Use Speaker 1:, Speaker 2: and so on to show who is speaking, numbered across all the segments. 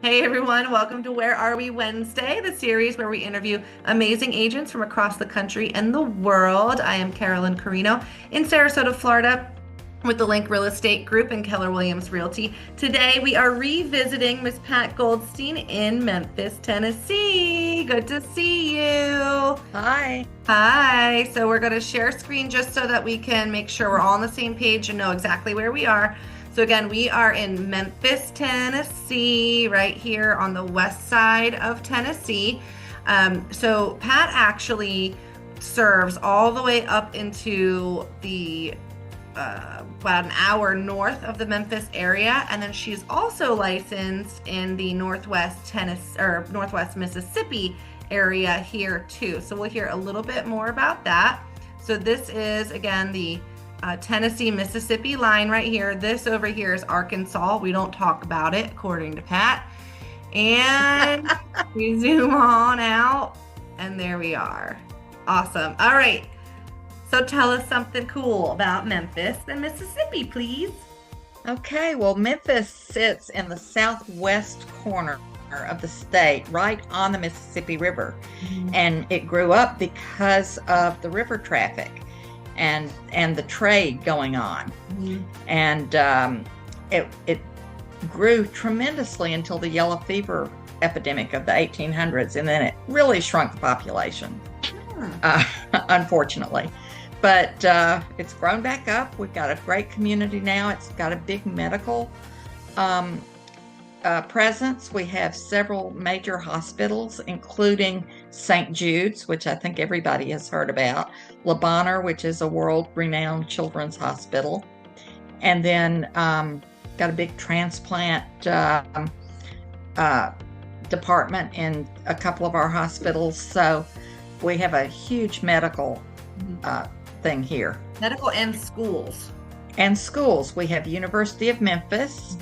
Speaker 1: Hey everyone, welcome to Where Are We Wednesday, the series where we interview amazing agents from across the country and the world. I am Carolyn Carino in Sarasota, Florida, with the Link Real Estate Group and Keller Williams Realty. Today we are revisiting Miss Pat Goldstein in Memphis, Tennessee. Good to see you.
Speaker 2: Hi.
Speaker 1: Hi. So we're going to share screen just so that we can make sure we're all on the same page and know exactly where we are. So again, we are in Memphis, Tennessee, right here on the west side of Tennessee. So Pat actually serves all the way up into the about an hour north of the Memphis area, and then she's also licensed in the Northwest Tennessee or Northwest Mississippi area here too. So we'll hear a little bit more about that. So this is again the Tennessee-Mississippi line right here. This over here is Arkansas. We don't talk about it, according to Pat. And we zoom on out, and there we are. Awesome. All right. So tell us something cool about Memphis and Mississippi, please.
Speaker 2: Okay, well, Memphis sits in the southwest corner of the state, right on the Mississippi River.
Speaker 1: Mm-hmm.
Speaker 2: And it grew up because of the river traffic and the trade going on.
Speaker 1: Mm-hmm.
Speaker 2: And it grew tremendously until the yellow fever epidemic of the 1800s, and then it really shrunk the population, unfortunately. But it's grown back up. We've got a great community now. It's got a big medical presence. We have several major hospitals, including St. Jude's, which I think everybody has heard about, Le Bonheur, which is a world-renowned children's hospital, and then got a big transplant department in a couple of our hospitals. So we have a huge medical thing here.
Speaker 1: Medical and schools.
Speaker 2: And schools. We have University of Memphis,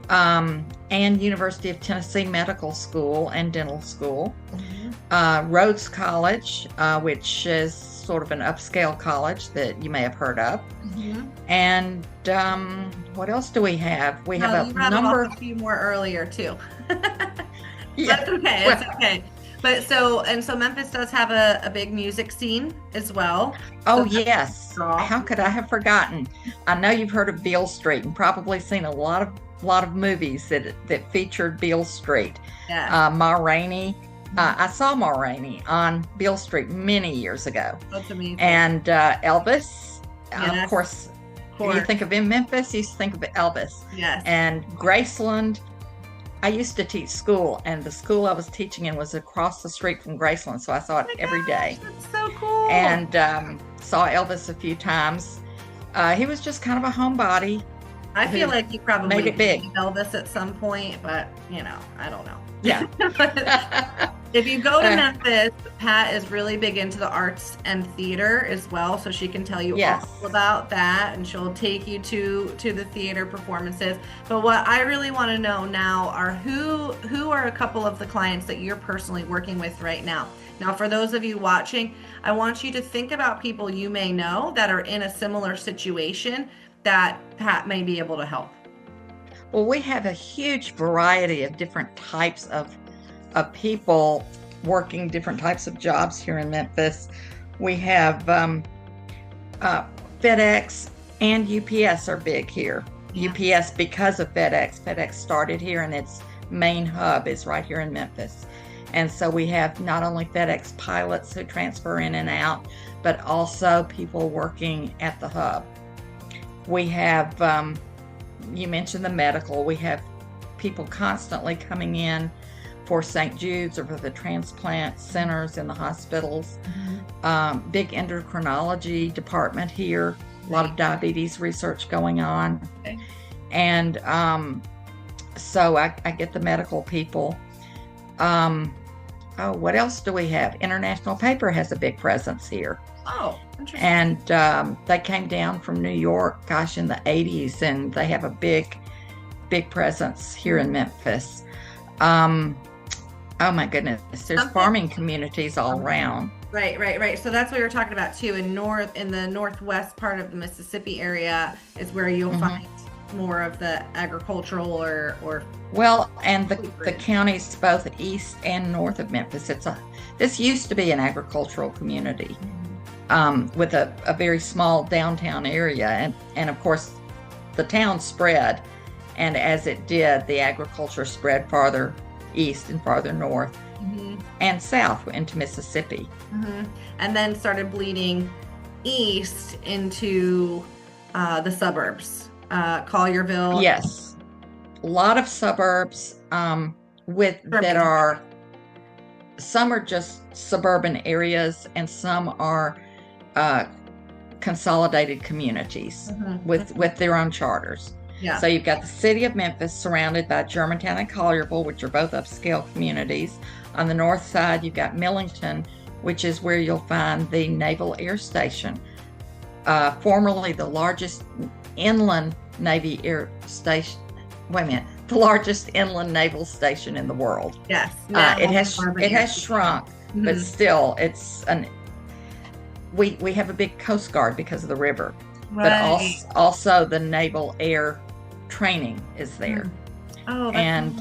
Speaker 2: and University of Tennessee Medical School and Dental School. Rhodes College, which is sort of an upscale college that you may have heard of. And what else do we have? We have
Speaker 1: a number. A few more earlier too.
Speaker 2: Yeah.
Speaker 1: That's okay. It's okay. But so Memphis does have a big music scene as well.
Speaker 2: Oh, yes. How could I have forgotten? I know you've heard of Beale Street and probably seen a lot of movies that featured Beale Street.
Speaker 1: Yeah.
Speaker 2: Ma Rainey. I saw Ma Rainey on Beale Street many years ago.
Speaker 1: That's amazing.
Speaker 2: And Elvis,
Speaker 1: Yes.
Speaker 2: of course. You think of in Memphis, you think of Elvis.
Speaker 1: Yes.
Speaker 2: And Graceland. I used to teach school, and the school I was teaching in was across the street from Graceland, so I saw it every day.
Speaker 1: That's so cool.
Speaker 2: And saw Elvis a few times. He was just kind of a homebody.
Speaker 1: I feel like you probably
Speaker 2: made it big.
Speaker 1: Elvis at some point, but I don't know.
Speaker 2: Yeah.
Speaker 1: If you go to Memphis, Pat is really big into the arts and theater as well, so she can tell you all about that, and she'll take you to the theater performances. But what I really want to know now are who are a couple of the clients that you're personally working with right now. Now, for those of you watching, I want you to think about people you may know that are in a similar situation that Pat may be able to help.
Speaker 2: Well, we have a huge variety of different types of people working different types of jobs here in Memphis. We have FedEx and UPS are big here.
Speaker 1: Yeah.
Speaker 2: UPS because of FedEx. FedEx started here, and its main hub is right here in Memphis. And so we have not only FedEx pilots who transfer in and out, but also people working at the hub. We have, you mentioned the medical. We have people constantly coming in for St. Jude's or for the transplant centers in the hospitals. Big endocrinology department here. A lot of diabetes research going on.
Speaker 1: Okay.
Speaker 2: And so I get the medical people. What else do we have? International Paper has a big presence here.
Speaker 1: Oh, interesting.
Speaker 2: And they came down from New York, in the 80s, and they have a big presence here in Memphis. Oh my goodness, there's farming communities all around.
Speaker 1: Right. So that's what you're talking about too. In the northwest part of the Mississippi area is where you'll find more of the agricultural or
Speaker 2: Well, and the counties both east and north of Memphis. This used to be an agricultural community with a very small downtown area, and of course the town spread, and as it did, the agriculture spread farther east and farther north and south into Mississippi.
Speaker 1: And then started bleeding east into the suburbs, Collierville.
Speaker 2: Yes, a lot of suburbs that are, some are just suburban areas and some are consolidated communities with their own charters. So you've got the city of Memphis surrounded by Germantown and Collierville, which are both upscale communities. On the north side, you've got Millington, which is where you'll find the Naval Air Station, formerly the largest inland Navy Air Station. Wait a minute, the largest inland naval station in the world.
Speaker 1: Yes,
Speaker 2: it has shrunk, but still, we have a big Coast Guard because of the river, but also the Naval Air Training is there.
Speaker 1: Oh,
Speaker 2: and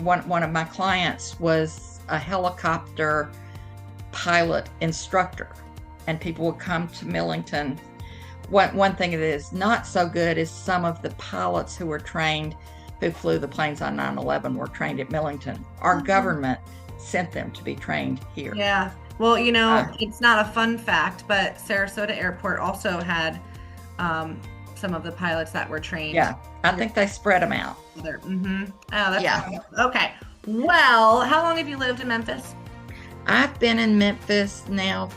Speaker 2: one of my clients was a helicopter pilot instructor, and people would come to Millington. One thing that is not so good is some of the pilots who flew the planes on 9/11 were trained at Millington. Our government sent them to be trained here.
Speaker 1: Yeah. Well, it's not a fun fact, but Sarasota Airport also had some of the pilots that were trained.
Speaker 2: Yeah, I think they spread them out.
Speaker 1: Oh, that's awesome. Okay. Well, how long have you lived in Memphis?
Speaker 2: I've been in Memphis now,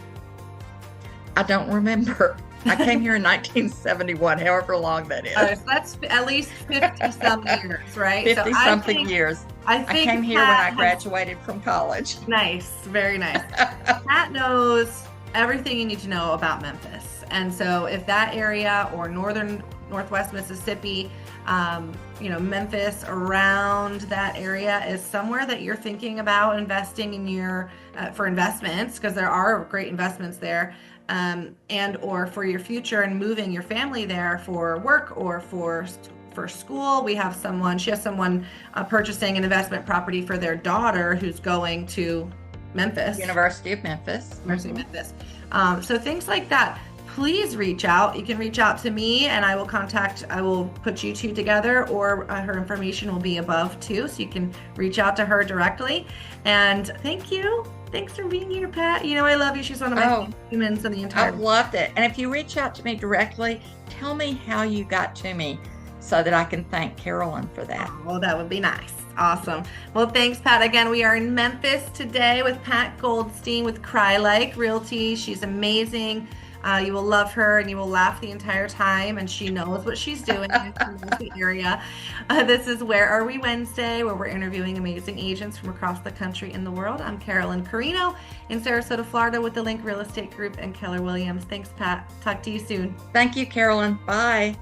Speaker 2: I don't remember. I came here in 1971, however long that is.
Speaker 1: So that's at least 50-some years, right?
Speaker 2: 50-something years.
Speaker 1: I
Speaker 2: came here when I graduated from college.
Speaker 1: Nice. Very nice. Pat knows everything you need to know about Memphis. And so if that area or northwest Mississippi, Memphis, around that area is somewhere that you're thinking about investing in for investments, because there are great investments there, and or for your future and moving your family there for work or for school. She has someone purchasing an investment property for their daughter who's going to Memphis.
Speaker 2: University of Memphis.
Speaker 1: So things like that. Please reach out. You can reach out to me and I will put you two together, or her information will be above too. So you can reach out to her directly. And thank you. Thanks for being here, Pat. I love you. She's one of my humans in the entire
Speaker 2: I loved it. And if you reach out to me directly, tell me how you got to me so that I can thank Carolyn for that.
Speaker 1: Oh, that would be nice. Awesome. Well, thanks, Pat. Again, we are in Memphis today with Pat Goldstein with Crye-Leike Realty. She's amazing. You will love her and you will laugh the entire time, and she knows what she's doing. She knows the area. This is Where Are We Wednesday, where we're interviewing amazing agents from across the country and the world. I'm Carolyn Carino in Sarasota, Florida with the Link Real Estate Group and Keller Williams. Thanks, Pat. Talk to you soon.
Speaker 2: Thank you, Carolyn. Bye.